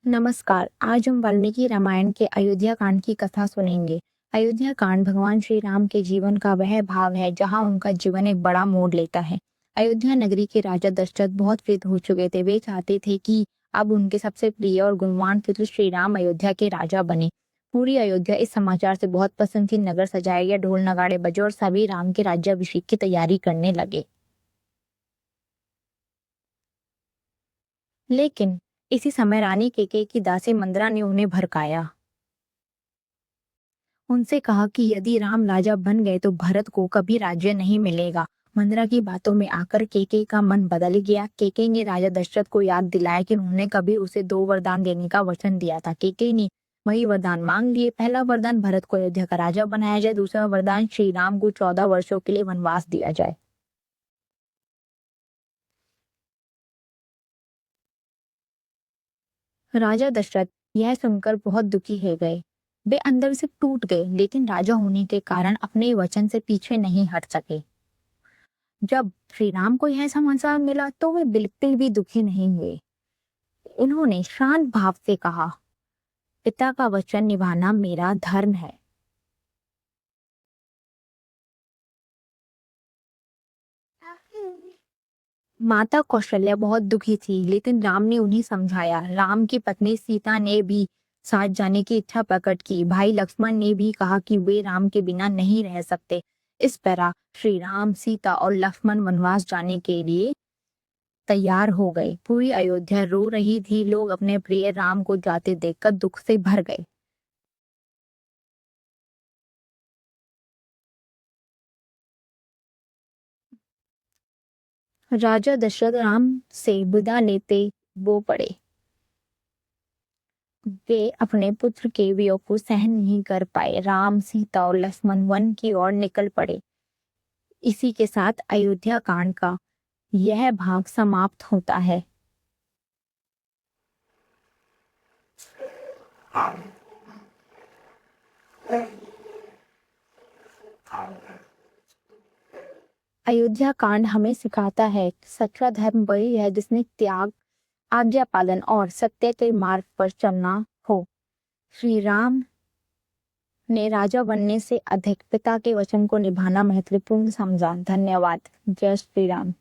नमस्कार। आज हम वाल्मीकि रामायण के अयोध्या कांड की कथा सुनेंगे। अयोध्या कांड भगवान श्री राम के जीवन का वह भाव है जहां उनका जीवन एक बड़ा मोड़ लेता है। अयोध्या नगरी के राजा दशरथ बहुत वृद्ध हो चुके थे। वे चाहते थे कि अब उनके सबसे प्रिय और गुणवान पुत्र श्री राम अयोध्या के राजा बने। पूरी अयोध्या इस समाचार से बहुत प्रसन्न थी। नगर सजाया गया, ढोल नगाड़े बजे और सभी राम के राज्याभिषेक की तैयारी करने लगे। लेकिन इसी समय रानी केकई की दासी मंदरा ने उन्हें भड़काया। उनसे कहा कि यदि राम राजा बन गए तो भरत को कभी राज्य नहीं मिलेगा। मंदरा की बातों में आकर केकई का मन बदल गया। केकई ने राजा दशरथ को याद दिलाया कि उन्होंने कभी उसे 2 वरदान देने का वचन दिया था। केकई ने वही वरदान मांग लिए। पहला वरदान भरत को अयोध्या का राजा बनाया जाए। दूसरा वरदान श्री राम को 14 वर्षों के लिए वनवास दिया जाए। राजा दशरथ यह सुनकर बहुत दुखी हो गए। वे अंदर से टूट गए, लेकिन राजा होने के कारण अपने वचन से पीछे नहीं हट सके। जब श्री राम को यह समाचार मिला तो वे बिल्कुल भी दुखी नहीं हुए। उन्होंने शांत भाव से कहा, पिता का वचन निभाना मेरा धर्म है। माता कौशल्या बहुत दुखी थी, लेकिन राम ने उन्हें समझाया। राम की पत्नी सीता ने भी साथ जाने की इच्छा प्रकट की। भाई लक्ष्मण ने भी कहा कि वे राम के बिना नहीं रह सकते। इस तरह श्री राम, सीता और लक्ष्मण वनवास जाने के लिए तैयार हो गए। पूरी अयोध्या रो रही थी। लोग अपने प्रिय राम को जाते देखकर दुख से भर गए। राजा दशरथ राम से विदा लेते वो पड़े। वे अपने पुत्र के वियोग को सहन नहीं कर पाए। राम, सीता और लक्ष्मण वन की ओर निकल पड़े। इसी के साथ अयोध्या कांड का यह भाग समाप्त होता है। अयोध्या कांड हमें सिखाता है कि सच्चा धर्म वही है जिसने त्याग, आज्ञा पालन और सत्य के मार्ग पर चलना हो। श्री राम ने राजा बनने से अधिक पिता के वचन को निभाना महत्वपूर्ण समझा। धन्यवाद। जय श्री राम।